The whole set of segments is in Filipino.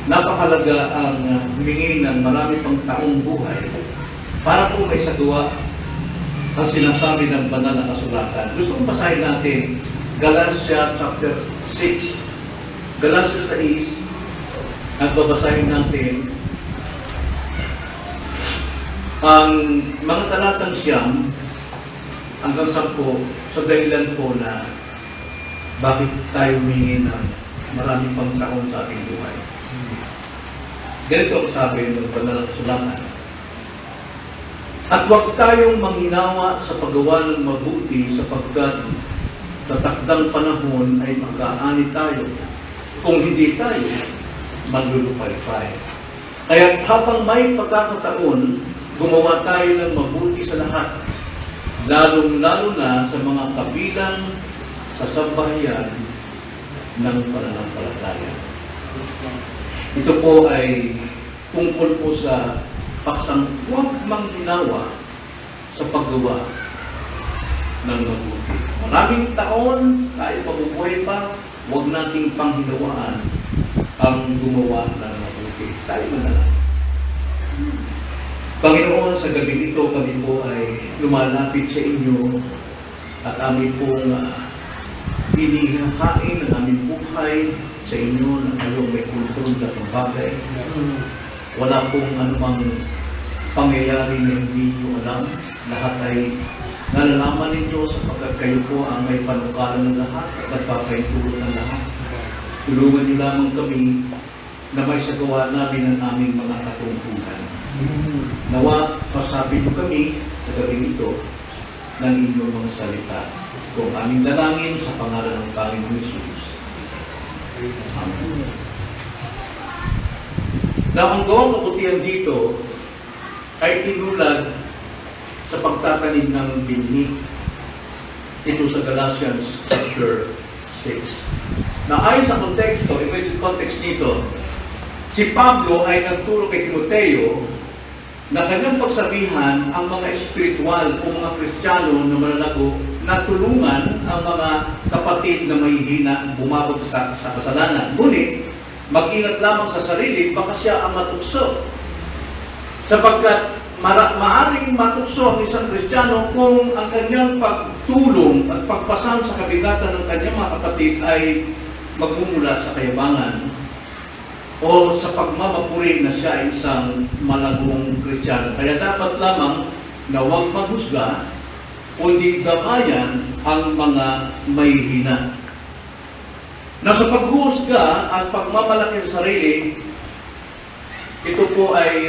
napakalaga ang humingi ng marami pang taong buhay para po may sagawa ang sinasabi ng banal na kasulatan. Gusto kong basahin natin Galatia chapter 6. Galatia 6, at babasahin natin ang mga talatang siyam hanggang 10 sa dahilan po na bakit tayo humingi ng marami pang taon sa ating buhay. Ganito ang sabi ng banal na kasulatan. At huwag tayong manghinawa sa paggawa ng mabuti sapagkat sa takdang panahon ay mag-aani tayo. Kung hindi tayo, maglulupay-pay. Kaya habang may pagkakataon, gumawa tayo ng mabuti sa lahat, lalong-lalo na sa mga kabilang sa sambahayan ng pananampalataya. Ito po ay tungkol po sa paksang huwag manghinawa sa paggawa ng mabuti. Maraming taon tayo mabubuhay pa, huwag nating panghinawaan ang gumawa ng mabuti. Tayo manalangin. Panginoon, sa gabi ito kami po ay lumalapit sa inyo at amin pong inihahain ang aming buhay sa inyo na kayong may kontrol na bagay. Wala pong anumang pangyayari na hindi nyo alam. Lahat ay nalalaman ninyo sapagkat kayo po ang may panukalan ng lahat at nagpapaintulot ng lahat. Tulungan niyo lamang kami na may sagawa namin ang aming mga katungkulan. Nawa, pasabi niyo kami sa gabi ito ng inyong mga salita. Kung aming dalangin sa pangalan ng Panginoon Jesus. Amen. Na ang gawang kabutihan dito ay tinulad sa pagtatanim ng binhi. Ito sa Galatians chapter 6. Na ayon sa konteksto, immediate context nito, si Pablo ay nagturo kay Timoteo na kanyang pagsabihan ang mga espiritual o mga Kristiyano na malalago na tulungan ang mga kapatid na mahihina bumabagsak sa kasalanan. Ngunit, mag-ingat lamang sa sarili, baka siya ang matukso. Sapagkat maaring matukso ang isang Kristiyano kung ang kanyang pagtulong at pagpasan sa kabigatan ng kanyang mga kapatid ay magmumula sa kayabangan o sa pagmamapuri na siya ay isang malagong Kristiyano. Kaya dapat lamang na huwag maghusga, kundi gabayan ang mga mahihina. Na sa paghuhusga at pagmamalaki sa sarili, ito po ay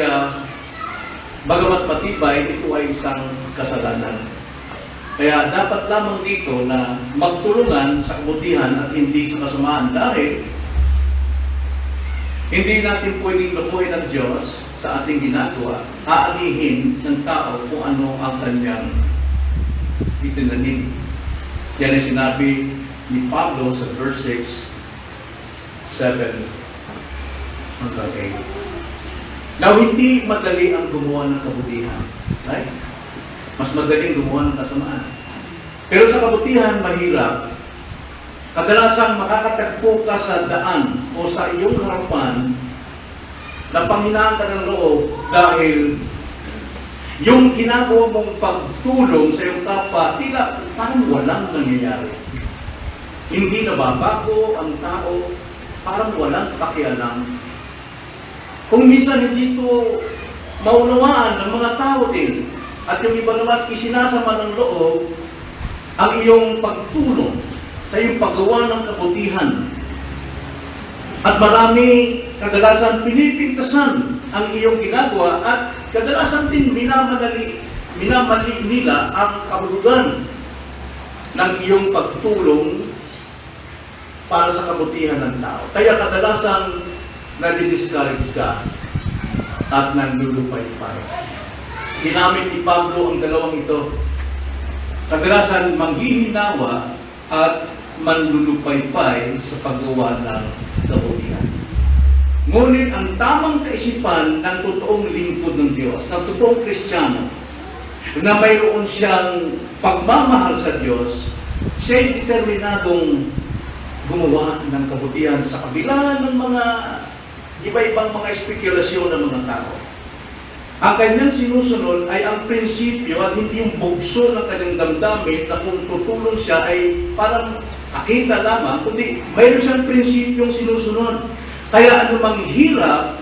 bagamat matibay, ito ay isang kasalanan. Kaya dapat lamang dito na magtulungan sa kabutihan at hindi sa kasamaan dahil hindi natin pwedeng lukuhin ng Diyos sa ating ginagawa, aalihin ng tao kung ano ang kanyang itinanim. Yan ay sinabi ni Pablo sa verse 6, 7 hanggang 8. Now, hindi madali ang gumawa ng kabutihan. Right? Mas madaling gumawa ng kasamaan. Pero sa kabutihan, mahirap. Kadalasang makakatagpo ka sa daan o sa iyong harapan na panghinaan ka ng loob dahil yung ginagawa mong pagtulong sa iyong kapwa, tila parang walang nangyayari. Hindi nababago ang tao, parang walang pakialam. Kung minsan hindi ito maunawaan ng mga tao din, at yung iba naman isinasama ng loob ang iyong pagtulong sa iyong paggawa ng kabutihan. At marami kadalasan pinipintasan ang iyong ginagawa at kadalasan din minamali nila ang kabulugan ng iyong pagtulong para sa kabutihan ng tao. Kaya kadalasan nadi-discourage ka at nanlulupay-pay. Ginamit ni Pablo ang dalawang ito. Kadalasan manghihinawa at manlulupay-pay sa paggawa ng kabutihan. Ngunit ang tamang kaisipan ng totoong lingkod ng Diyos, ng totoong Kristiyano, na mayroon siyang pagmamahal sa Diyos, siya'y determinadong gumawa ng kabutihan sa kabila ng mga iba-ibang mga espekulasyon ng mga tao. Ang kanyang sinusunod ay ang prinsipyo at hindi yung bugso ng kanyang damdamin na kung tutulong siya ay parang akita lamang, kundi mayroon siyang prinsipyong sinusunod. Kaya anumang hirap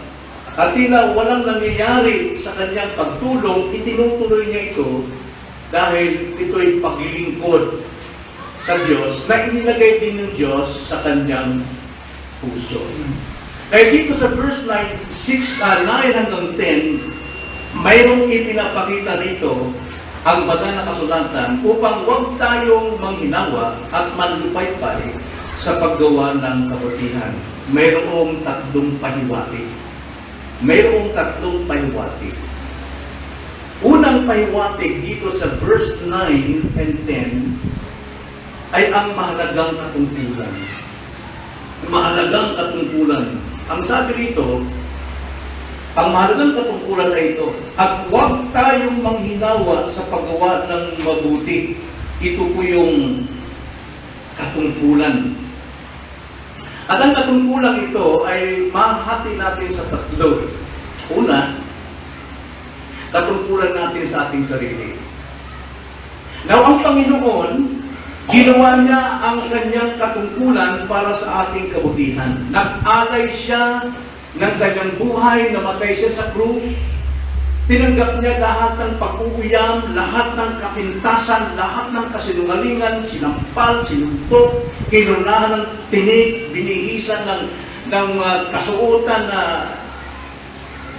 at tila walang nangyayari sa kanyang pagtulong, itinutuloy niya ito dahil ito'y paglilingkod sa Diyos na inilagay din ng Diyos sa kanyang puso. Kaya dito sa verse 9 hanggang 10, mayroong ipinapakita rito ang banal na kasulatan upang huwag tayong manghinawa at manlupaypay sa paggawa ng kabutihan. Mayroong tatlong pahiwatig. Mayroong tatlong pahiwatig. Unang pahiwatig dito sa verse 9 and 10 ay ang mahalagang katungkulan. Mahalagang katungkulan. Ang sabi rito, ang mahalagang katungkulan ay ito, at huwag tayong manghinawa sa paggawa ng mabuti. Ito po yung katungkulan. At ang katungkulan ito ay mahati natin sa tatlo. Una, katungkulan natin sa ating sarili. Now, ang Panginoon, ginawa niya ang kanyang katungkulan para sa ating kabutihan. Nag-alay siya ng kanyang buhay, namatay siya sa krus. Tinanggap niya lahat ng pag-uuyam, lahat ng kapintasan, lahat ng kasinungalingan, sinampal, sinuntok, kinunahan ng tinig, binihisan ng kasuotan na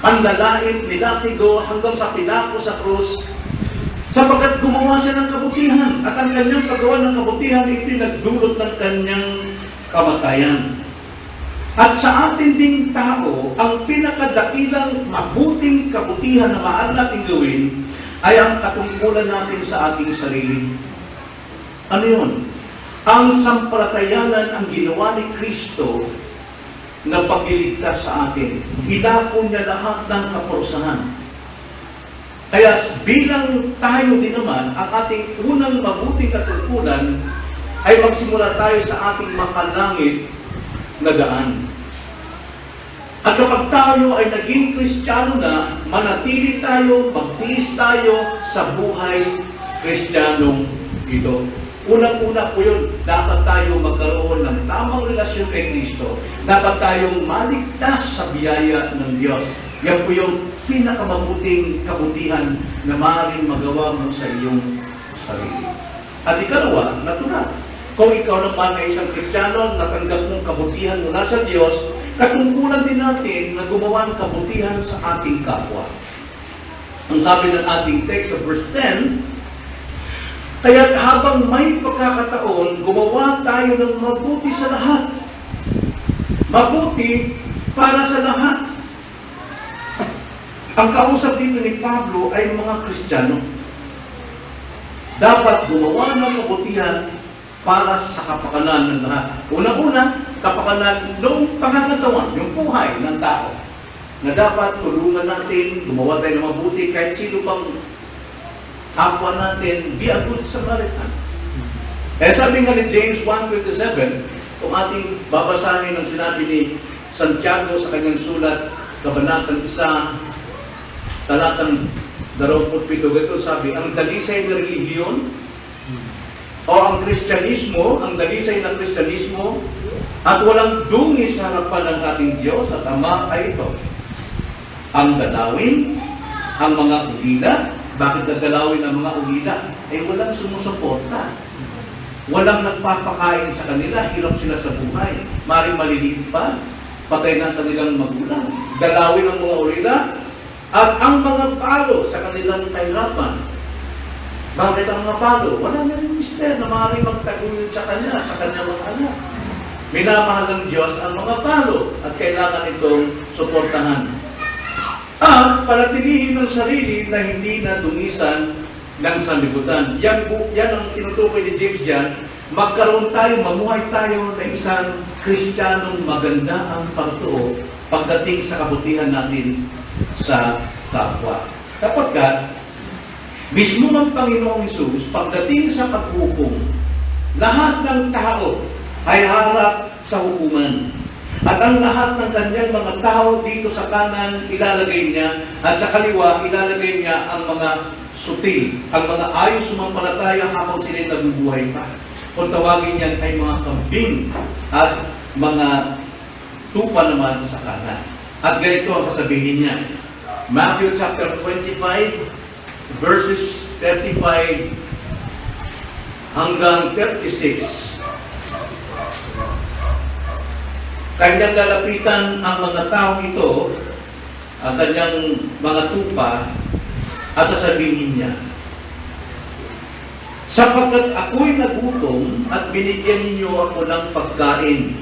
pandalait, nilatigo, hanggang sa pinako sa krus. Sapagkat gumawa siya ng kabutihan, at ang kanyang paggawa ng kabutihan, ito'y nagdulot ng kanyang kamatayan. At sa ating ding tao, ang pinakadakilang mabuting kabutihan na maaari natin gawin ay ang katungkulan natin sa ating sarili. Ano yun? Ang sampalatayanan ang ginawa ni Kristo na pagliligtas sa atin. Hinako niya lahat ng kaparusahan. Kaya bilang tayo din naman, ang ating unang mabuting katungkulan ay magsimula tayo sa ating makalangit na daan. At kapag tayo ay naging Kristiyano na, manatili tayo, magtiis tayo sa buhay Kristiyanong ito. Unang-una po yun, dapat tayo magkaroon ng tamang relasyon kay Kristo. Dapat tayong maligtas sa biyaya ng Diyos. Yan po yung pinakamabuting kabutihan na maaaring magawa mo sa iyong sarili. At ikalawa, natural. Kung ikaw naman ay isang Kristiyano, natanggap mong kabutihan mula sa Diyos, katungkulan din natin na gumawa ng kabutihan sa ating kapwa. Ang sabi ng ating text sa verse 10, kaya habang may pagkakataon, gumawa tayo ng mabuti sa lahat. Mabuti para sa lahat. Ang kausap dito ni Pablo ay mga Kristiyano. Dapat gumawa ng kabutihan para sa kapakanan ng lahat. Una-una, kapakanan ng pangangatawan, yung buhay ng tao. Na dapat tulungan natin, gumawa tayo ng mabuti kahit sino pang kapwa natin, be a good Samaritan. Eh sabi nga ni James 1:27, kung ating babasahin ang sinabi ni Santiago sa kanyang sulat, Kabanatang 1, talatang 27, ito sabi, ang dalisay na relihiyon, o ang Kristyanismo, ang dalisay ng Kristyanismo, at walang dungis sa harapan ng ating Diyos at Ama ay ito. Ang dalawin, ang mga ulila. Bakit dadalawin ang mga ulila? Ay walang sumusuporta. Walang nagpapakain sa kanila, hirap sila sa buhay. Maring maliliit pa, patay na kanilang magulang. Dalawin ang mga ulila, at ang mga palo sa kanilang kahirapan. Bakit ang mga palo? Wala na rin mister na maaaring magtaguyod sa kanya, sa kanyang mga anak. Minamahal ng Diyos ang mga palo at kailangan itong suportahan. At panatilihin ng sarili na hindi na dungisan ng sanlibutan. Yan ang tinutukoy ni James yan. Magkaroon tayo, mamuhay tayo na isang Kristiyanong maganda ang pagtuo pagdating sa kabutihan natin sa kapwa. Sapagkat mismo ng Panginoong Hesus, pagdating sa paghukom, lahat ng tao ay harap sa hukuman. At ang lahat ng kanyang mga tao dito sa kanan, ilalagay niya, at sa kaliwa, ilalagay niya ang mga sutil, ang mga ayos sumampalataya habang sila'y nabubuhay pa. Kung tawagin niyan ay mga kambing at mga tupa naman sa kanan. At ganito ang sasabihin niya. Matthew chapter 25, verses 35 hanggang 36. Kanyang lalapitan ang mga taong ito, ang kanyang mga tupa, at sasabihin niya, sapagkat ako'y nagutom at binigyan ninyo ako ng pagkain,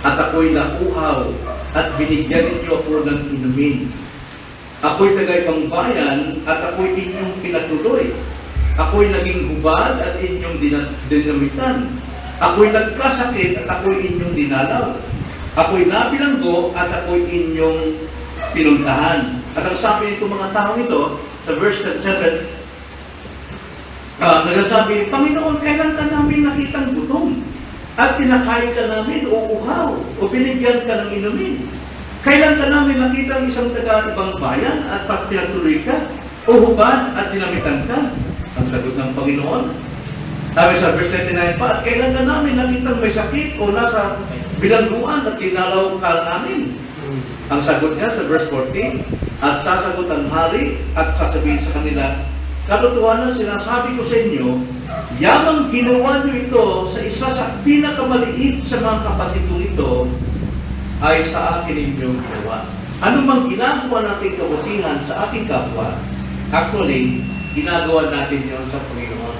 at ako'y nauhaw at binigyan ninyo ako ng inumin. Ako'y tagay-ibang bayan at ako'y inyong pinatuloy. Ako'y naging hubad at inyong dinamitan. Ako'y nagkasakit at ako'y inyong dinalaw. Ako'y nabilanggo at ako'y inyong pinuntahan. At ang sabi nito mga tao ito, sa verse 7, nagsasabi, Panginoon, kailan ka namin nakitang gutom? At pinakain ka namin o uhaw o binigyan ka ng inumin? Kailan ka namin nakitang isang taga-ibang bayan at pinatuloy ka? O hubad at dinamitan ka? Ang sagot ng Panginoon. Sabi sa verse 29 pa, at kailan ka namin nakitang may sakit o nasa bilangguan at dinalaw ka namin? Ang sagot niya sa verse 14, at sasagot ang hari at sasabihin sa kanila, katotohanan sinasabi ko sa inyo, yamang ginawa niyo ito sa isa sa pinakamaliit sa mga kapatid ko ito, ay sa akin inyong ginawa. Ano mang ginagawa natin kabutihan sa ating kapwa, actually, ginagawa natin yun sa Panginoon.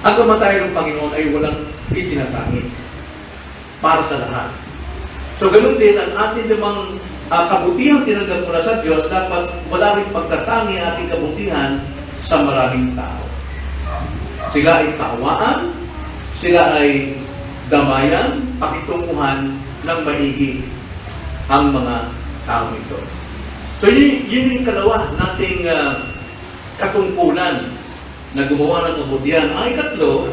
Ang kamatayan ng Panginoon ay walang itinatangit para sa lahat. So, ganun din, ang ating namang kabutihan tinanggap mula sa Diyos, dapat wala rin pagtatangi ating kabutihan sa maraming tao. Sila ay kawaan, sila ay damayan, pakitunguhan ng maigi ang mga tao ito. So, yun yung kalawa nating katungkulan na gumawa ng kabutihan. Ang ikatlo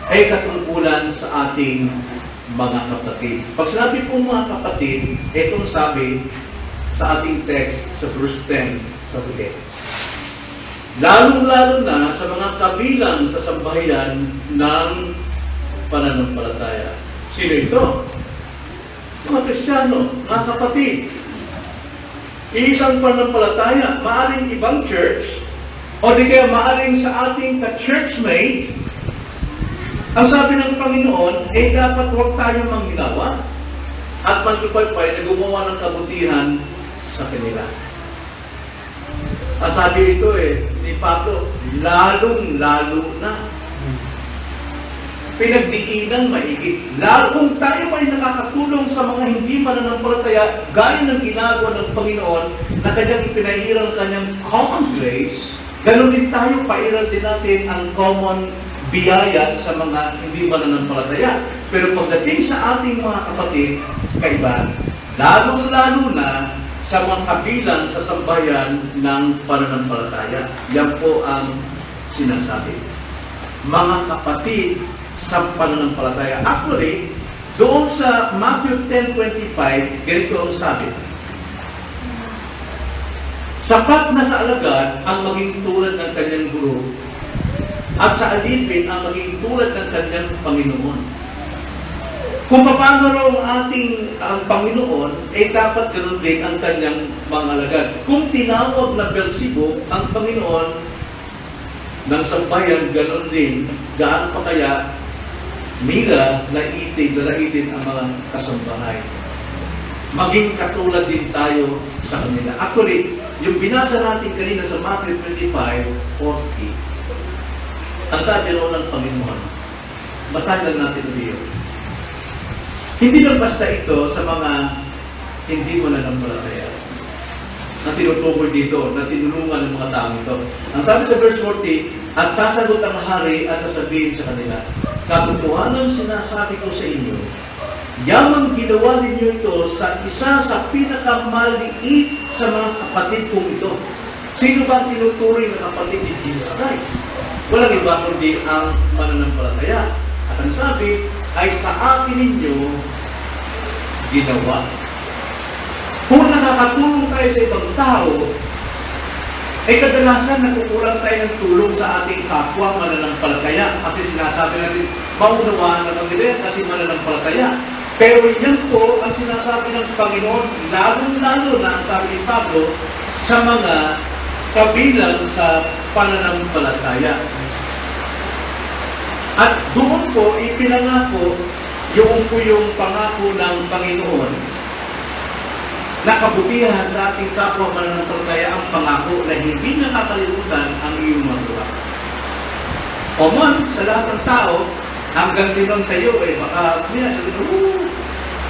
ay katungkulan sa ating mga kapatid. Pag sinabi po mga kapatid, itong sabi sa ating text sa verse 10 sa huli. Lalong-lalo na sa mga kabilang sa sambahayan ng pananampalataya. Sino ito? Mga Kristiyano, mga kapatid. Isang pananampalataya, maaring ibang church, o di kaya maaring sa ating ka-churchmate. Ang sabi ng Panginoon, dapat huwag tayo mangginawa at magtupad-pay na gumawa ng kabutihan sa kanila. Ang sabi ito ni Pablo, lalong-lalo na. Pinagdiinan maigit. Lalo kung tayo ay nakakatulong sa mga hindi mananampalataya, gaya ng ginagawa ng Panginoon na kanyang ipinahiran ng kanyang common grace, ganun din tayo, pairal din natin ang common biyaya sa mga hindi mananampalataya. Pero pagdating sa ating mga kapatid, kaiba, lalo-lalo na sa mga kabilang sa sambayan ng pananampalataya. Yan po ang sinasabi. Mga kapatid sa pananampalataya. Actually, doon sa Matthew 10:25, ganito ang sabi. Sapat na sa alagad ang maging tulad ng kanyang guro, at sa alipin ang maging tulad ng kanyang Panginoon. Kung paano raw ang ating Panginoon, dapat ganoon din ang kanyang mga alagad. Kung tinawag na Beelzebub ang Panginoon ng sambayan, ganoon din, gaano pa kaya nila nalaitin ang mga kasambahay. Maging katulad din tayo sa kanila. Actually, yung binasa natin kanina sa Matthew 25:40, ang sabi roon ng Panginoon, basahin lang natin ito. Hindi lang basta ito sa mga hindi mananampalataya na tinutukoy dito, na tinulungan ng mga tao ito. Ang sabi sa verse 40, at sasagot ang hari at sasabihin sa kanila, katotohanan sinasabi ko sa inyo, yamang ginawa ninyo ito sa isa sa pinakamaliit sa mga kapatid kong ito. Sino ba ang tinuturing na kapatid ni Jesus Christ? Walang iba kundi ang mananampalataya. At ang sabi ay sa akin ninyo ginawa. Kung nakakatulong tayo sa ibang tao, ay kadalasan nakukulang tayo ng tulong sa ating kapwa mananampalataya. Kasi sinasabi natin, maunawaan naman nila yan kasi mananampalataya. Pero yan po ang sinasabi ng Panginoon, lalong-lalo na ang sabi ni Pablo, sa mga kabilang sa pananampalataya. At doon po, ipinangako yung pangako ng Panginoon na kabutihan sa ating kapwa mananampalataya ang pangako na hindi nakakalimutan ang iyong magawa. O man, sa lahat ng tao, hanggang din sa iyo, baka sabi mo,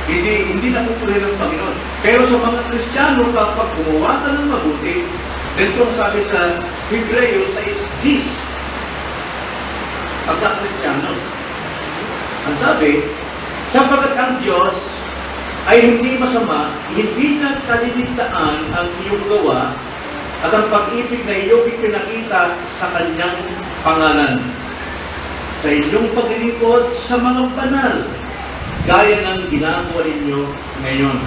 hindi nakukulit ng Panginoon. Pero sa mga Kristiyano, kapag gumawa ka ng mabuti, dito ang sabi sa Hebreo 6:10, pagka-Kristiyano, ang sabi, sapagat ang Diyos ay hindi masama, hindi na kaliligtaan ang iyong gawa at ang pag-ibig na iyong ipinakita sa kanyang pangalan. Sa inyong paglilingkod sa mga banal, gaya ng ginagawa ninyo ngayon.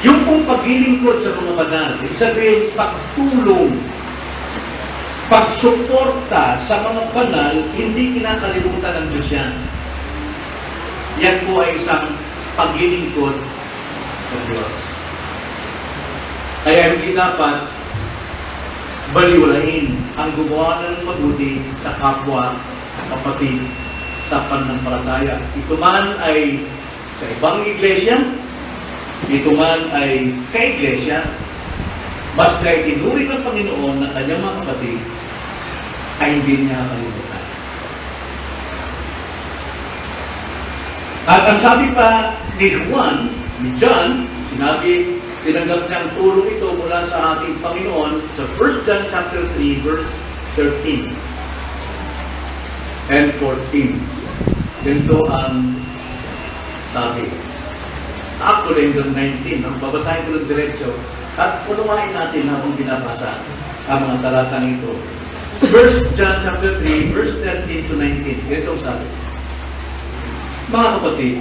Yung pong paglilingkod sa mga banal, ibig sabihin pagtulong, pagsuporta sa mga banal, hindi kinakalimutan ng Diyos yan. Yan po ay isang paglilingkod sa Diyos. Kaya hindi dapat baliwalain ang gumawa ng mabuti sa kapwa, kapatid, sa pananampalataya. Ito man ay sa ibang iglesia, ito man ay ka-iglesia, basta itinuri ng Panginoon na kanyang mga kapatid, ay hindi niya kalimutan. At ang sabi pa ni Juan, ni John, sinabi, tinanggap niya ang tulong ito mula sa ating Panginoon sa 1 John chapter 3, verse 13 and 14. Ganito ang sabi. Actually, hanggang 19, babasahin ko ng diretso at punumahin natin habang binabasa ang mga talatang ito. 1 John chapter 3, verse 13 to 19. Ganito ang sabi. Mga kapatid,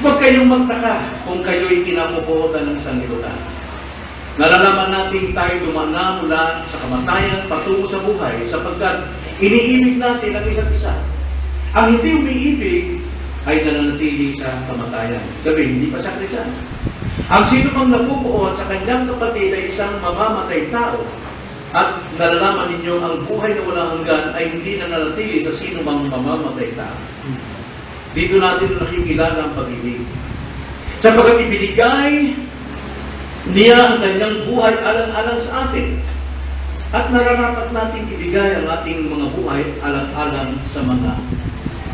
huwag kayong magtaka kung kayo'y kinamubuotan ng sanlibutan. Nalalaman natin tayo dumana mula sa kamatayan patungo sa buhay sapagkat iniibig natin ang isa't isa. Ang hindi umiibig ay nananatili sa kamatayan. Sabi, hindi pa siya Kristiyan. Ang sino pang napupuot sa kanyang kapatid ay isang mamamatay tao at nalalaman ninyo ang buhay na walang hanggan ay hindi nananatili sa sino mang mamamatay tao. Dito natin nakikilala ang pag-ibig. Sapagkat ibinigay niya ang kanyang buhay alang-alang sa atin. At nararapat natin ibigay ang ating mga buhay alang-alang sa mga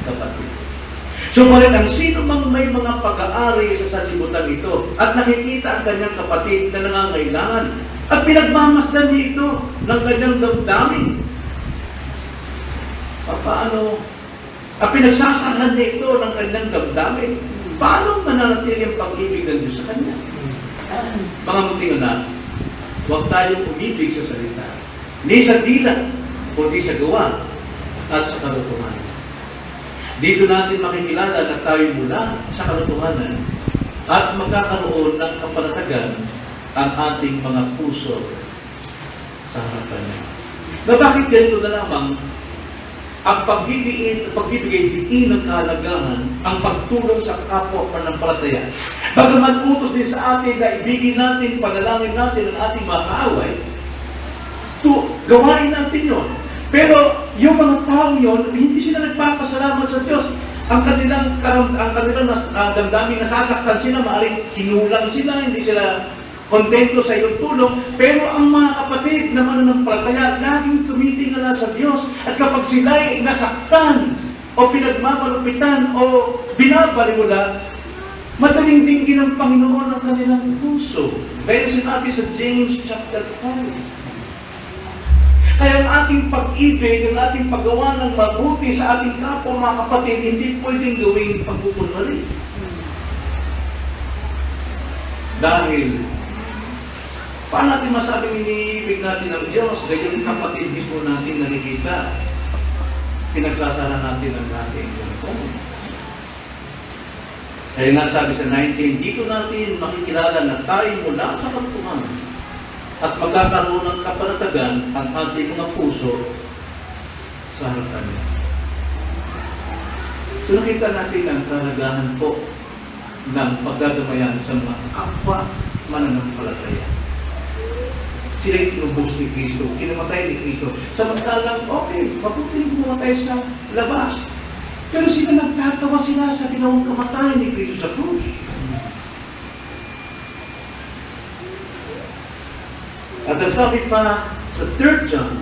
kapatid. Subalit ang sino mang may mga pag-aari sa sanlibutan ito at nakikita ang kanyang kapatid na nangangailangan at pinagmamasdan niya ito ng kanyang damdamin. Paano? At pinagsasahan niya ito ng kanyang damdamin. Paano mananatili ang pag-ibig ng Diyos sa kanya? Mga munting anak, huwag tayong umibig sa salita. Ni sa dila, kundi sa gawa at sa katotohanan. Dito natin makikilala na tayo mula sa katotohanan at magkakaroon ng kapanatagan ang ating mga puso sa harapan niya. Na bakit ganito na lamang ang pagbibigay diin ng kahalagahan, ang pagtulong sa kapwa pananampalataya. Bagaman utos din sa atin na ibigin natin, panalangin natin ang ating mga kaaway, gawain natin yon. Pero yung mga tao yon, hindi sila nagpapasalamat sa Diyos. Ang kanilang damdamin nasasaktan sila, maaaring kinulang sila, hindi sila kontento sa iyong tulong, pero ang mga kapatid na mananampalataya laging tumitingala sa Diyos at kapag sila'y nasaktan o pinagmamalupitan o binabaliwala, madaling dinggin ng Panginoon ang kanilang puso. Gaya sinabi sa James chapter 5. Kaya ang ating pag-ibig, ang ating paggawa ng mabuti sa ating kapwa mga kapatid, hindi pwedeng gawing pagkukunwari. Dahil paano natin masabing iniibig natin ang Diyos? Dahil yung kapatid mismo natin nakikita, pinagsasala natin ang ating Kaya nga sabi sa 19, dito natin makikilala na tayo mula sa katuhan at magkakaroon ng kapanatagan ang ating mga puso sa harapan niya. So nakita natin ang kalagahan po ng pagdadamayan sa mga kapwa mananampalataya. Sila'y tinubos ni Kristo, kinamatay ni Kristo. Samantalang, okay, mabuting pumatay sa labas. Pero sila nagtatawa sila sa ginawang kamatayan ni Kristo sa krus. At ang sabi pa sa 3 John,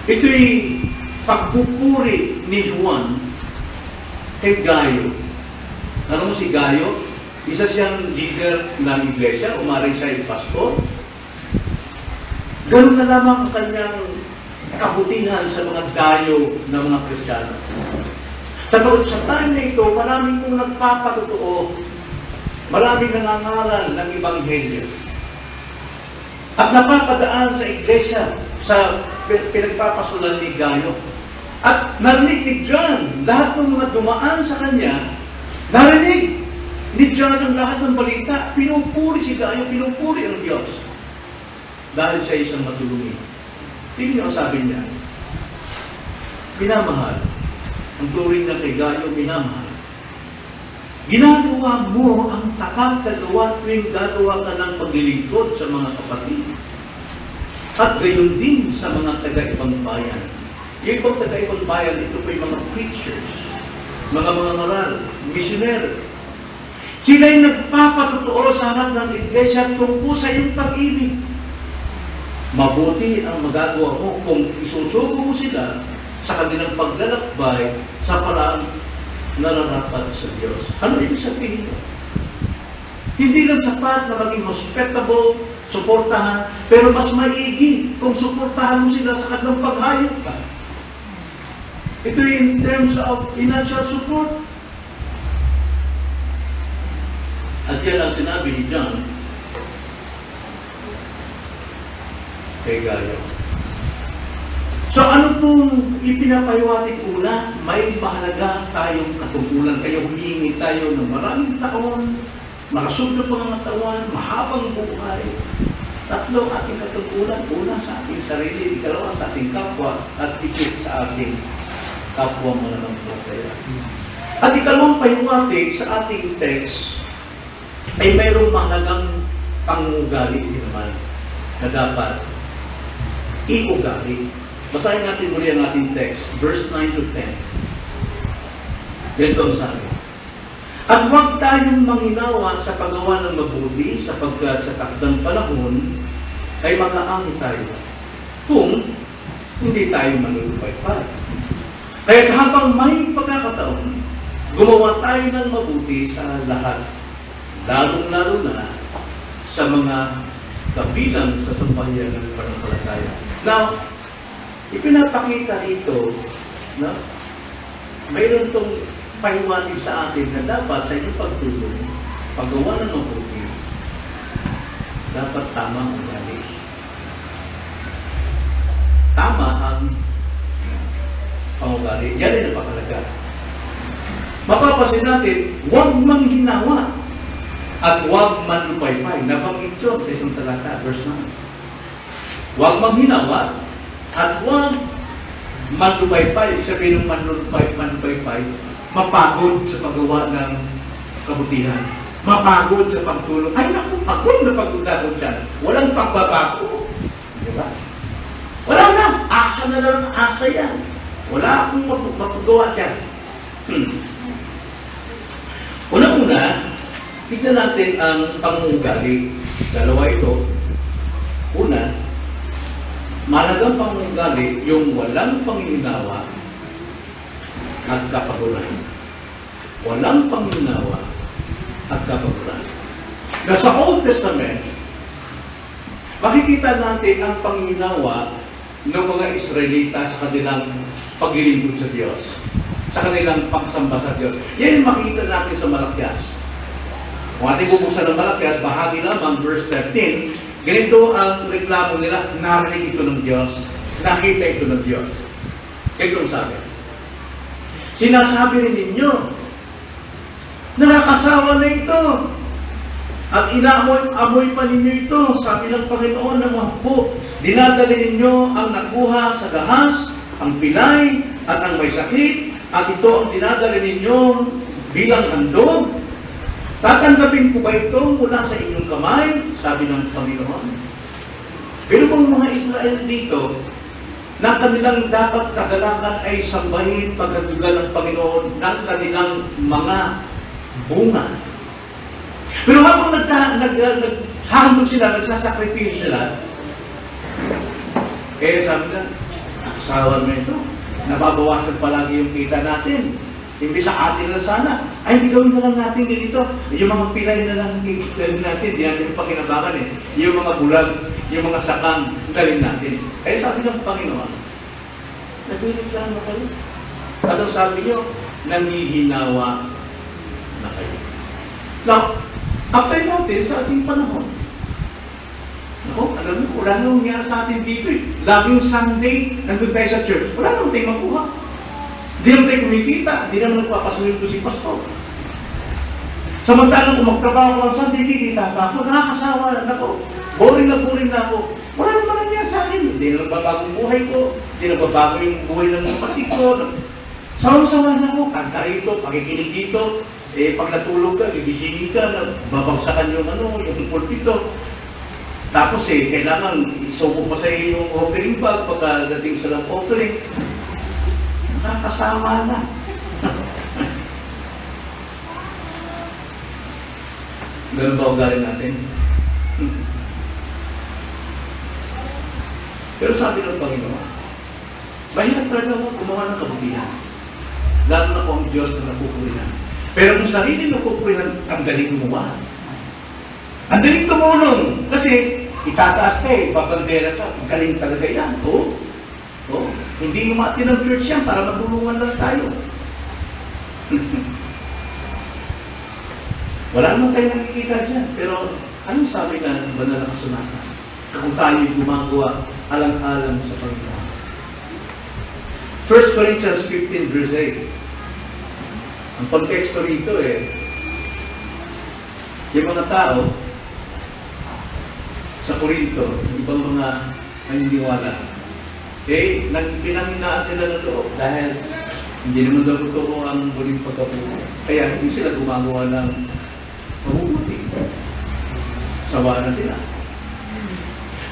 ito'y pagpupuri ni Juan kay Gayo. Ano mo si Gayo? Isa siyang leader ng iglesia, umaring siya yung pastor. Ganun na lamang ang kanyang kabutihan sa mga dayo ng mga Kristiyano. Sa time na ito, maraming kong nagpapatotoo, maraming nangangaral ng Ebanghelyo. At napapadaan sa iglesia, sa pinagpapasulan ni Gayo. At narinig ni John, lahat ng mga dumaan sa kanya, narinig ni John ang lahat ng balita, pinupuri si Gayo, pinupuri ang Diyos. Dahil siya isang matulungin. Tingnan niyo ang sabi niya, minamahal. Ang turing na kay Gayo, minamahal. Ginagawa mo ang tapat na gawa tuwing gagawa ka ng paglilingkod sa mga kapatid. At gayon din sa mga taga-ibang bayan. Yung ibang taga-ibang bayan, ito po yung mga preachers, mga ngaral, missionary. Sila'y nagpapatotoo sa harap ng iglesia tungkol sa iyong pag-ibig. Mabuti ang magagawa mo kung isusugo mo sila sa kanilang paglalakbay sa paraan nararapat sa Diyos. Ano ibig sabihin ito? Hindi lang sapat na maging hospitable, suportahan, pero mas maigi kung suportahan mo sila sa kanilang paghayop ka. Ito in terms of financial support. At yan ang sinabi ni John kay Gayo. So ano pong ipinapahiwatig una? May mahalaga tayong katungkulan. Kaya humingi tayo ng maraming taon, makasub na pangangatawan, mahabang buhay. 3 ating katungkulan. Una sa ating sarili, 2 sa ating kapwa, at ikit sa ating kapwa mananampalataya. At ikalawang pahiwatig sa ating text ay mayroong mahalagang pangugali din naman na dapat iugali. Basahin natin muli ang ating text, verse 9 to 10. Ganito ang sabi. At huwag tayong manghinawa sa paggawa ng mabuti sapagkat sa takdang panahon ay mag-aangi tayo kung hindi tayo manulupay-pay. Kaya habang may pagkakataon, gumawa tayo ng mabuti sa lahat, lalong-lalo na sa mga kabilang sa sambahayan ng pananampalataya. Now, ipinapakita dito na mayroon itong pahiwatig sa atin na dapat sa inyong pagtulong, paggawa ng mabuti, dapat tama ang ugali. Tama ang pangugali. Yan ay napakalaga. Mapapasin natin, huwag manghinawa at huwag manlupaypay. Nabanggit yun sa isang talata, verse 9. Huwag manghinawa at huwag manlupaypay. Sabihin ng manlupaypay, mapagod sa paggawa ng kabutihan. Mapagod sa pagtulong. Ay naku, pagod na pagod dyan. Walang pagbabago. Diba? Wala na. Asa na lang asa yan. Wala akong mapagawa dyan. Una-una, tignan natin ang pangungali. Dalawa ito. Una, mahalagang pangungali yung walang panginginawa at kapaguran. Walang panginginawa at kapaguran. Na sa Old Testament, makikita natin ang panginginawa ng mga Israelita sa kanilang paglilingkod sa Diyos, sa kanilang pagsamba sa Diyos. Yan yung makikita natin sa Malakyas. Kung ating bubuksan ng Malakyas, bahagi lamang, verse 13, ganito ang reklamo nila, narinig ito ng Diyos, nakita ito ng Diyos. Ganito ang sabi. Sinasabi rin ninyo, nakakasawa na ito. At inaamoy pa ninyo ito, sabi ng Panginoon ng mga hukbo. Dinadali ninyo ang nakuha sa dahas, ang pilay, at ang may sakit, at ito ang dinadali ninyo bilang handog. Tatanggapin ko ba ito mula sa inyong kamay? Sabi ng Panginoon. Pero kung mga Israel dito, na kanilang dapat kadalakan ay sambahin pagkadugal ng Panginoon ng kanilang mga bunga. Pero habang naghahamon sila, nagsasakripisyo sila, sabi na, nakasawa mo ito, nababawasan palagi yung kita natin. Imbis sa atin na sana, ay hindi gawin na lang natin ganito. Yung mga pilay na lang gawin natin, di natin pakinabangan eh. Yung mga bulag, yung mga sakang, gawin natin. Kaya sabi ng Panginoon, nagreklamo kayo. At ang sabi nyo, nangihinawa na kayo. Now, apply natin sa ating panahon. Naku, alam mo, wala nang nangyari sa atin dito eh. Laging Sunday, nandun tayo sa church. Wala nang tayo makuha. Hindi naman tayo kumikita. Hindi naman nagpapasunod ko si pastor. Samantalang kung magtrabaho ko ang Sunday, kikita pa ako. Nakakasawa na ako. Boring na ako. Wala naman nangyari sa akin. Hindi na nagbabago ang buhay ko. Hindi na nagbabago yung buhay ng kapatid ko. Sawa-sawa na ako. Kanta rito, pakikinig dito. Pag natulog ka, gigisingin ka, babagsakan yung yung pulpito. Tapos kailangan isuko pa sa iyo yung offering bag pagkadating sa love offering. Nakakasama na. Ganun ba ugali natin? Pero sabi ng Panginoon, mahirap talaga mo gumawa ng kabutihan. Lalo na po ang Diyos na napupurihan. Pero kung sarili napupurihan, ang galing gumawa. Ang galing tumulong. Kasi itataas ka babandera ka. Ang galing talaga yan. Oo. Hindi umati ng church yan para matulungan lang tayo. Wala naman tayo nakikita dyan. Pero anong sabi ka ng banal na kasulatan? Kung tayo gumagawa alang-alang sa Panginoon. 1 Corinthians 15 verse 8. Ang konteksto rito yung mga tao sa Corinto, ibang mga naniniwala, pinanghinaan sila ng loob dahil hindi naman daw totoo ang muling pagkabuhay. Kaya hindi sila gumagawa ng mabubuti. Sawa na sila.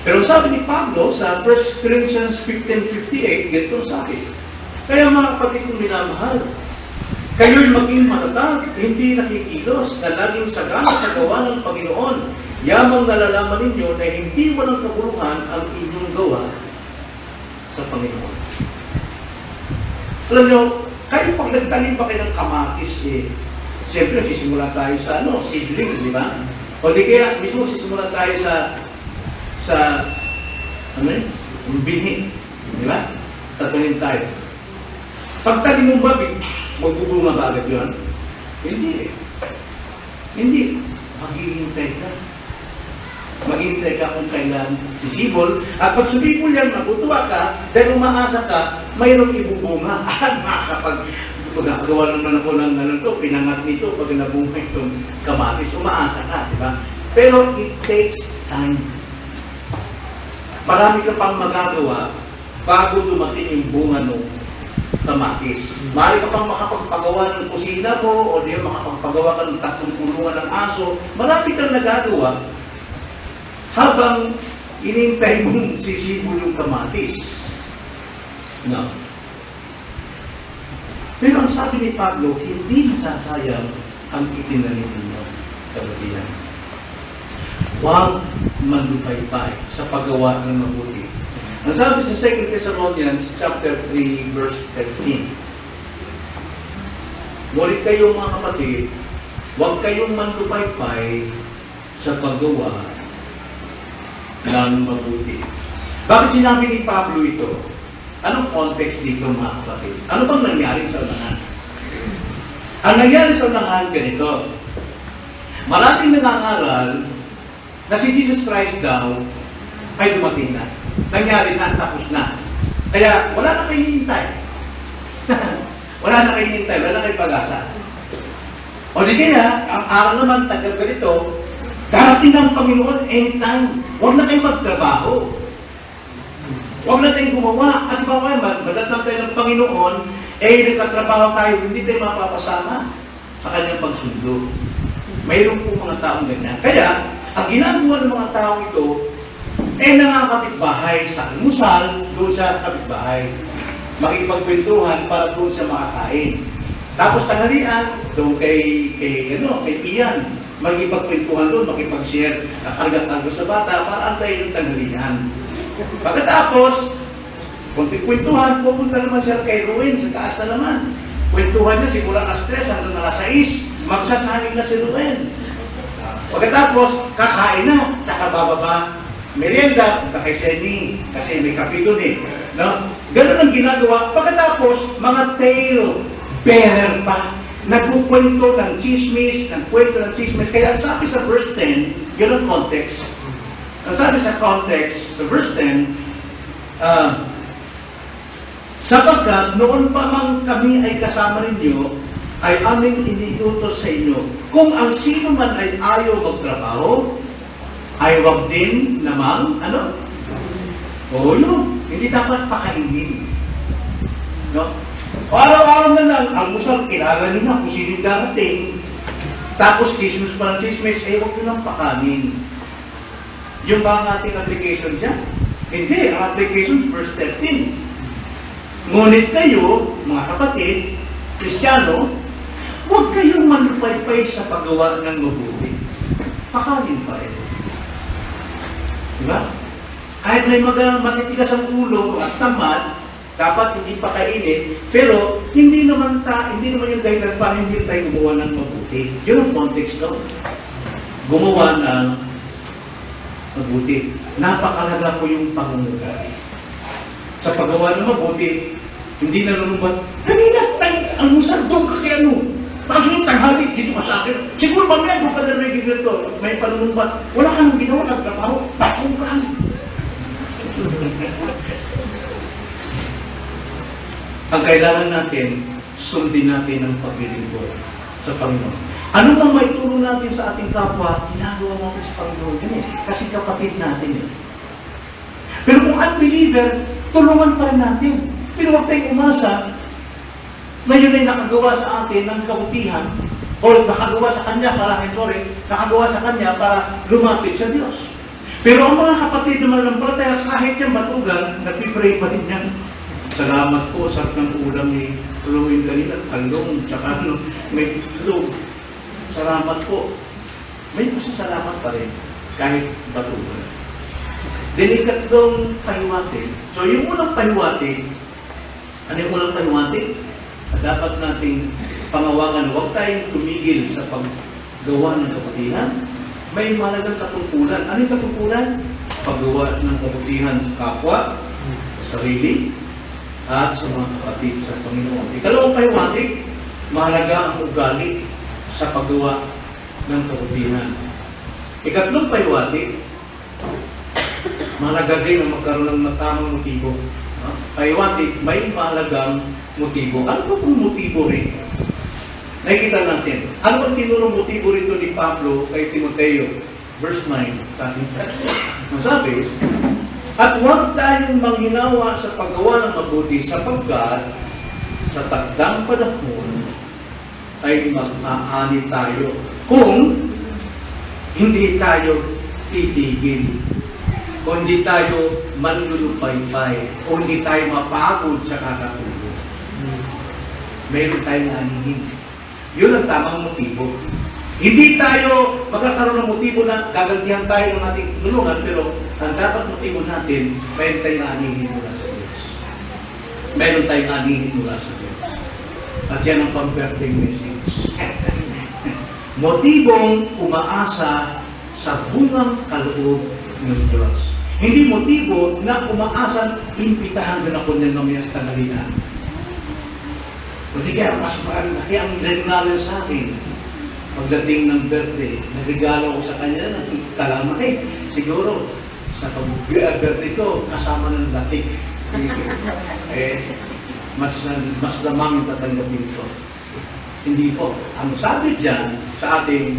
Pero sabi ni Pablo sa 1 Corinthians 15:58, ganito sabi, kaya mga kapatid kong minamahal, kayo'y maging matatag, hindi nakikilos, na laging sagana sa gawa ng Panginoon. Yamang nalalaman ninyo na hindi walang kabuluhan ang inyong gawa sa Panginoon. Alam nyo, kayo pag nagtanim pa kayo ng kamatis, siyempre sisimula tayo sa seedling, di ba? O di kaya, mismo sisimula tayo sa binhi, di ba? Tatanim tayo. Pagtanim mong babi, magbubunga ba agad yun? Hindi. Maghihintay ka. Maghihintay ka kung kailan sisibol. At pag sumibol yan, magutuwa ka, dahil umaasa ka, mayroong ibubunga. At magagawa naman ako ng pinangat nito, pag nabunga itong kamatis, umaasa ka, di ba? Pero it takes time. Marami ka pang magagawa bago dumating yung bunga nung kamatis. Maaari ka pang makapagpagawa ng kusina mo o di makapagpagawa ka ng tatlong kulungan ng aso. Marami kang nagagawa habang inintay mong sisibol yung kamatis. No. Pero ang sabi ni Pablo, hindi nasasayang ang itinanim ninyo. Kabutihan. Huwag manlupaypay sa paggawa ng mabuti. Ang sabi sa 2 Thessalonians chapter 3 verse 13. Ngunit kayong mga kapatid, huwag kayong manlupaypay sa paggawa ng mabuti. Bakit sinabi ni Pablo ito? Anong context dito mga kapatid? Ano bang nangyari sa unahan? Ang nangyari sa unahan ganito. Maraming nangangaral na si Jesus Christ daw ay dumating na. Nangyari na, tapos na. Kaya wala na kayo hihintay. Wala na kayo hintay, wala na kayo pag-asa. O di kaya, ang araw naman, tagal ganito, darating ng Panginoon, end time. Huwag na kayong magtrabaho. Huwag na tayong gumawa. Kasi baka madatang tayo ng Panginoon, nagtatrabaho tayo, hindi tayo mapapasama sa kanyang pagsundo. Mayroon po mga taong ganyan. Kaya, ang ginagawa ng mga taong ito, nakakapitbahay sa almusal, doon sa kapitbahay. Makipagkwentuhan para doon sa makakain. Tapos tanghalian, doon kay Ian, makipagkwentuhan doon, makipag-share, karga-karga sa bata, para antayin yung tanghalian. Pagkatapos, kunting kwentuhan, pupunta naman siya kay Ruin, sa taas na naman. Kwentuhan niya, siguro alas 3 hanggang alas 6, magsasaling na si Ruin. Pagkatapos, kakain na, tsaka bababa. Merienda, punta kay Seni, kasi may kape doon eh. No? Ganun ang ginagawa. Pagkatapos, mga tale bearer pa. Nagkukwento ng chismis, nagkwento ng chismis. Kaya ang sabi sa verse 10, yun ang context. Ang sabi sa context, sa verse 10, sapagkat noon pa mang kami ay kasama ninyo, ay aming iniutos sa inyo. Kung ang sino man ay ayaw magtrabaho, ay wag din namang, yun, hindi dapat pakainin. No? O araw-araw na lang, almusal, kilala nyo na kung sino darating. Tapos chismis pa ng chismis, wag nyo lang pakanin. Yung ba ang ating application dyan? Hindi, ang application verse 13. Ngunit kayo, mga kapatid, Kristiyano, huwag kayong manupaypay sa paggawa ng mabuti. Pakanin pa rin. Diba? Kahit may matitigas ang ulo at tamad, dapat hindi pa kainin, pero hindi naman yung dahilan para hindi tayo gumawa ng mabuti. Yun ang context daw. Gumawa ng mabuti. Napakalaga po yung pangungugali. Sa paggawa ng mabuti, hindi nalulumbat, kanina tayo, almusal doon ka kaya tapos yung tanghali, dito ka sa akin. Siguro mamaya doon ka na may ginato, may panulumbat. Wala ka nang ginawa, nagtrabaho, bakong ka. Ang kailangan natin, sundin natin ang paglilingkod sa Panginoon. Ano bang may tulong natin sa ating kapwa, ginagawa natin sa Panginoon yun kasi kapatid natin yun. Pero kung unbeliever, tulungan pa rin natin. Pero huwag tayong umasa na yun ay nakagawa sa atin ng kabutihan o nakagawa sa kanya para lumapit sa Diyos. Pero ang mga kapatid na mananampalataya, kahit yung batugan, nagpipray pa rin yan. Salamat po, sarap ng ulam ni Ruin kanina, talong, tsaka may itlog. Salamat po. May pasasalamat pa rin, kahit batugan. Ikatlong pahiwatig. So yung unang pahiwatig, ano yung unang pahiwatig? Dapat nating pangawakan, huwag tayong tumigil sa paggawa ng kabutihan. May mahalagang katungkulan. Ano yung katungkulan? Paggawa ng kabutihan sa kapwa, sa sarili, at sa mga kapatid sa Panginoon. Ikalawang pahiwatig, mahalaga ang ugali sa paggawa ng kabutihan. Ikatlong pahiwatig, mahalaga din ang magkaroon ng matamang motibo. Pahiwatig, may mahalagang motibo. Ano ba kung motibo rin? Nakikita natin. Ano bang tinurong motibo rito ni Pablo kay Timoteo? Verse 9. Masabi, at huwag tayong manghinawa sa paggawa ng mabuti sapagkat sa takdang panahon ay mag-aani tayo kung hindi tayo titigil, kung hindi tayo manlulupaypay, kung hindi tayo mapagod sa kakatulog. Mayroon tayong anihin. Yun ang tamang motibo. Hindi tayo magkakaroon ng motibo na gagantihan tayo ng ating tulungan, pero ang dapat motibo natin, mayroon tayong anihin mula sa Diyos. Mayroon tayong anihin mula sa Diyos. At yan ang pang-birthday message. Motibong umaasa sa bungang kaloob ng Diyos. Hindi motibo na umaasa, impitahan din ako ng mamaya sa tanghalian. Hindi kaya mas malaki ang regalo sa akin. Pagdating ng birthday, nagregalo ko sa kanya ng kalamay. Siguro, sa pag-birthday ko, kasama ng latik. mas lamang yung tatanggapin ko. Hindi po. Ang sabi dyan sa ating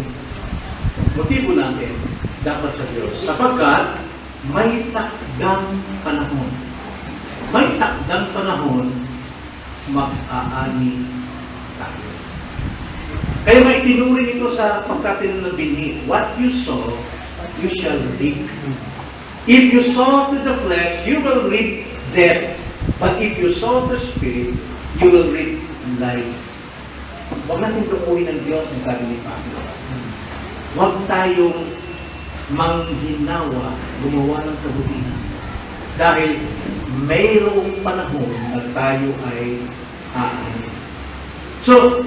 motibo natin, dapat sa Diyos. Sapagkat may takdang panahon. May takdang panahon, mag-aani tayo. Kaya may tinuring ito sa pagkatinan ng binhi. What you sow, you shall reap. If you sow to the flesh, you will reap death. But if you sow the Spirit, you will reap life. Huwag natin tukuhin ng Diyos, ang sabi ni Pablo. Huwag tayong manghinawa, gumawa ng kabutihan. Dahil mayroong panahon na tayo ay aani. So,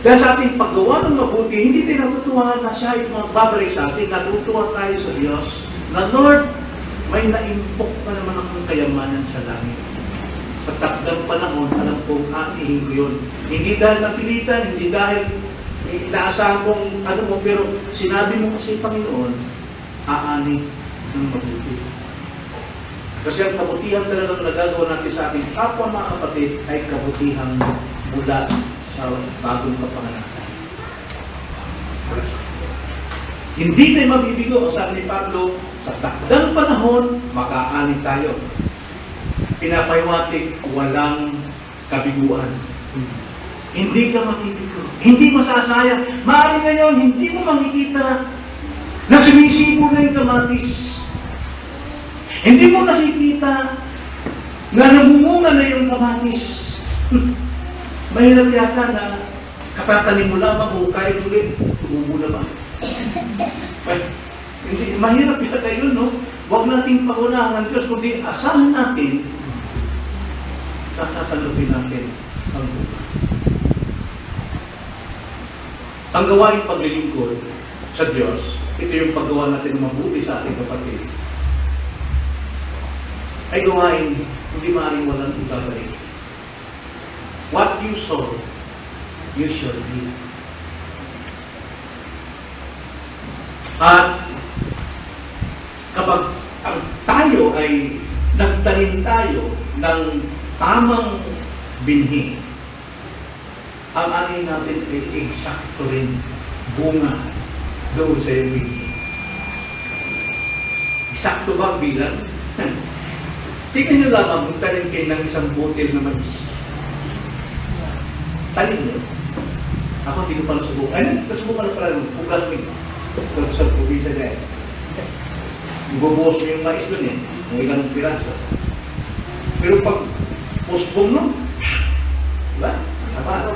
dahil sa ating paggawa ng mabuti, hindi tayo natutuwa na siya ay magbabalik sa atin. Natutuwa tayo sa Diyos na, Lord, may naimpok pa naman akong kayamanan sa langit. Pagtakdang panahon, alam kong aanihin ko yun. Hindi dahil napilitan, hindi dahil inaasahan kong ano mo, pero sinabi mo kasi, Panginoon, aani ng mabuti. Kasi ang kabutihan talagang nagagawa natin sa ating kapwa mga kapatid ay kabutihang mula sa bagong kapanganakan. Hindi tayo mabibigo, ang sabi ni Pablo, sa takdang panahon, makaani tayo. Pinapahiwatig, walang kabiguan. Hindi ka mabibigo. Hindi masasayang. Maaaring ngayon, hindi mo makikita na sumisipo na yung kamatis. Hindi mo nakikita na namumunga na yung kamatis. Mahirap yata na katatanim mo lamang o kahit ulit, tumubo na ba? Hindi, mahirap yata yun, no? Huwag nating pangunahan ng Diyos, kundi asahan natin, tatatalupin natin ang buka. Ang gawaing paglilingkod sa Diyos, ito yung paggawa natin ng mabuti sa ating kapatid, ay gawain, hindi maaaring walang ibabalik. What you sow, you shall reap. At kapag tayo ay nagtanim tayo ng tamang binhi, ang anin natin ay eksakto rin bunga doon sa iyong binhi. Eksakto ba ang bilang? Tingnan nyo lamang kung tanim kayo ng isang butil na mais. Tanim nyo. Ako hindi ko pa nasubukan. Ay, nasubukan na pala nung puglas mo ito. Ito sa probinsya na yan. Ibubuhos mo yung mais dun eh. Kung ilang piraso. Pero pag pusbong nun, diba? Apa?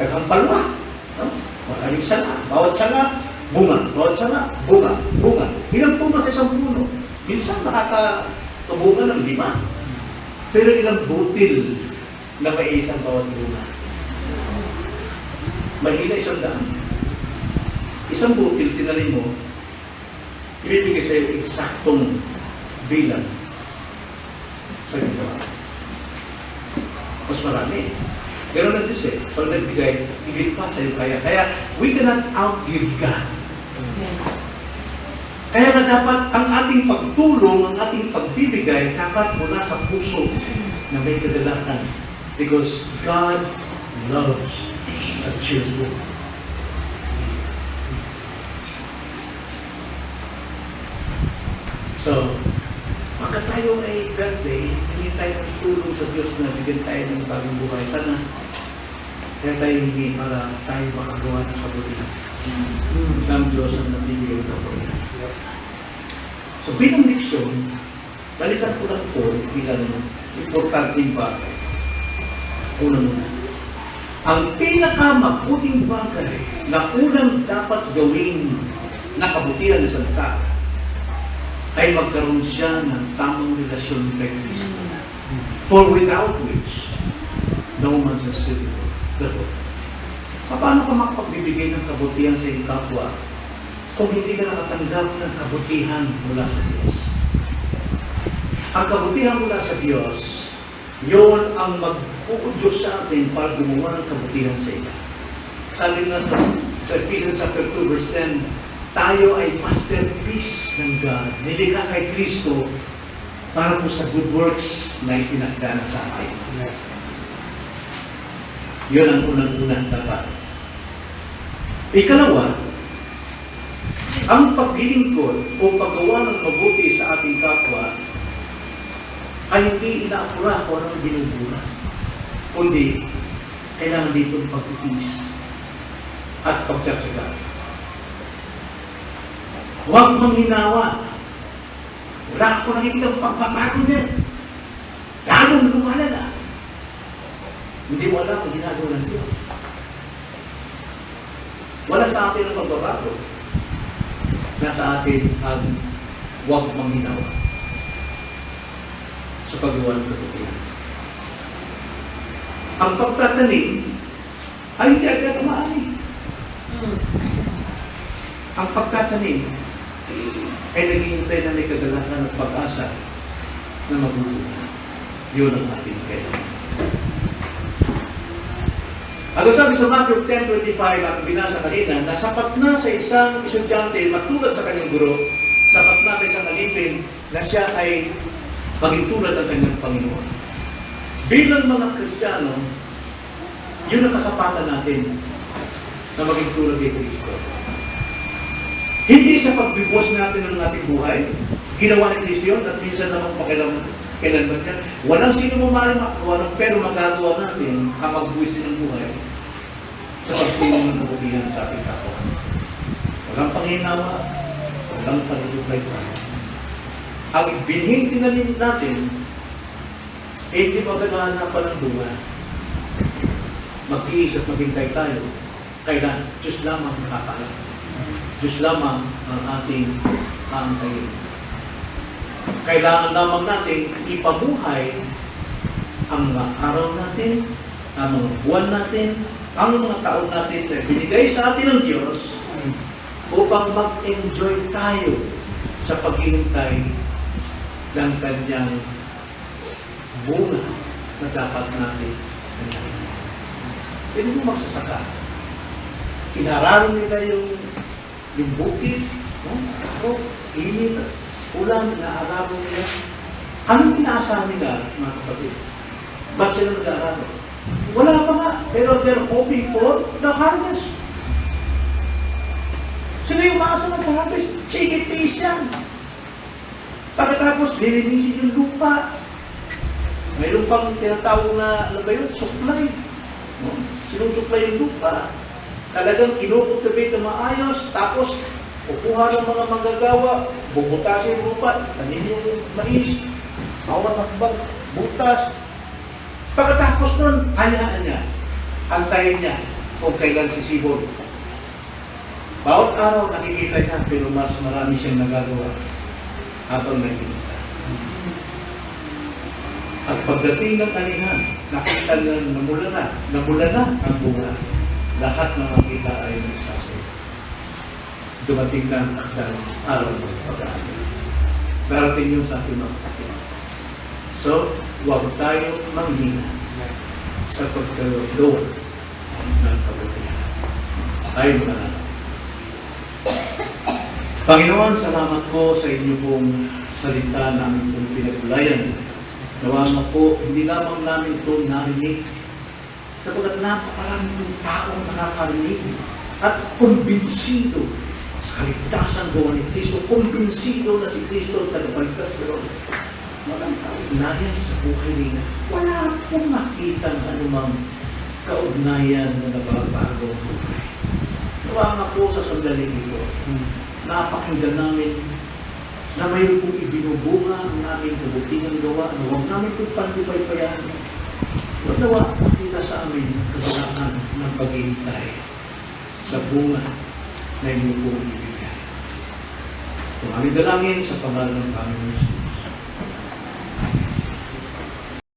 Kagampal mo. Maraming sanga. Bawat sanga, bunga. Bawat sanga, bunga. Bunga. Ilang bunga sa isang puno. Minsan nakakabunga ng 5. Pero ilang butil na may isang bawat bunga. Mahina 100. Isang butil, tinalim mo, ibibigay sa iyo eksaktong bilang sa ginagawa. Mas marami. Pero na Diyos eh, pag nagbigay, ibig pa sa iyo kaya. Kaya, we cannot outgive God. Kaya na dapat ang ating pagtulong, ang ating pagbibigay, dapat mula sa puso na may kadalakan. Because God loves a cheerful. So, pagka tayo ay birthday, hindi tayo tulong sa Diyos na bigyan tayo ng bagong buhay. Sana, kaya tayo hindi para tayo makagawa ng kabutihan. Ng Diyos ang nabibigay ng kabutihan. So, bilang leksyon, balikan ko lang po bilang importanteng bagay. Una muna. Ang pinakamabuting bagay na unang dapat gawin na kabutihan ng isang tao ay magkaroon siya ng tamang relasyon kay Kristo. For without which, no man shall see the Lord. Paano ka makapagbibigay ng kabutihan sa iyong kapwa kung hindi ka nakatanggap ng kabutihan mula sa Diyos? Ang kabutihan mula sa Diyos, yun ang mag-uudyos sa atin para gumawa ng kabutihan sa iyo. Sabi nga sa Ephesians chapter 2 verse 10, tayo ay masterpiece ng God. Nilikha kay Kristo para po sa good works na itinakda sa akin. Yun ang unang-unang dapat. Ikalawa, ang paglilingkod o paggawa ng mabuti sa ating kapwa ay hindi inaapura kung anong binubura, kundi kailangan dito ng pagtitiis at pagtsatsaga. Huwag manghinawa. Wala ako nakikita ang pagbabago niya. Lalong lumalala. Hindi mo alam kung ginagawa ng Diyos. Wala sa atin ang pagbabago. Nasa atin ang huwag manghinawa sa paggawa ng katotohanan. Ang pagtatanim ay hindi agad umaani. Ang pagtatanim ay naghihintay na may kagalakan at pag-asa na magbubunga. Yun ang ating kailangan. Ang sabi sa Matthew 10:25 at binasa kanina, na sapat na sa isang estudyante matulad sa kanyang guro, sapat na sa isang alipin na siya ay maging tulad ng kanyang Panginoon. Bilang mga Kristiyano, yun ang kasapatan natin na maging tulad kay Kristo. Hindi sa pagbibuwas natin ng ating buhay, ginawa ni Kristo yun, at minsan naman kailanman niya. Walang sino mo maaaring makakuha ng pero magagawa natin ang magbuwis din ng buhay sa pagsilong ng kabutihan sa ating kapwa. Walang panghinawa, walang pagduduklay pa. Ang binhing tinanim natin, hindi magagahanapan ng bunga. Mag-iis at maghintay tayo, kailan Diyos lamang nakakaalam. Diyos lamang ang ating aantayin. Kailangan lamang natin ipabuhay ang mga araw natin, ang mga buwan natin, ang mga taon natin na binigay sa atin ng Diyos upang mag-enjoy tayo sa paghihintay ng kanyang bunga na dapat natin nangyari. Pwede mo magsasaka. Inararo nila yung bukid, araw, init, ulan, inaararo nila. Anong inaasahan nila, mga kapatid? Ba't sila nag-aararo? Wala pa nga, pero they're hoping for the harvest. Sila yung maasama sa harvest, chikitis yan. Pagkatapos, lilinisin yung lupa. Mayroon pang tinatawag na, alam ba yun, supply. No? Sinusupply yung lupa. Talagang kinukultivate na maayos, tapos kukuha ng mga manggagawa, bubutasin yung lupa, tanim yung mais, bawat hakbang, butas. Pagkatapos nun, hayaan niya, antayin niya kung kailan sisibol. Bawat araw nakikita niya, pero mas marami siyang nagagawa habang nakikita. At pagdating ng anihan, nakita na namula na ang bunga. Lahat ng makita ay nagsasay. Dumating na ang araw ng pag-aaral. Darating yung sa ating mga kapatid. So, huwag tayo manghina sa pagkagawa ng kabutihan. Tayo mananalo. Panginoon, salamat po sa inyo pong salita na aming pong pinagulayan. Nawa po, hindi lamang namin ito narinig, sapagkat napakarami ng taong nakakarinig at kumbinsido sa kaligtasan gawa ni Kristo, kumbinsido na si Kristo ang tagapagligtas, pero walang kaugnayan sa buhay nila. Wala pong makita ng anumang kaugnayan na nababago ang buhay. Nawa po sa sandaling ito, napakinggan namin na mayroon pong ibinubunga ang aming kabutihan gawa na huwag namin pong pandipay-payan. Huwag nawa makita sa amin kagalakan ng paghihintay sa bunga na inyong pong ibigay. Kung aming dalangin sa pangalan ng Panginoon Jesus.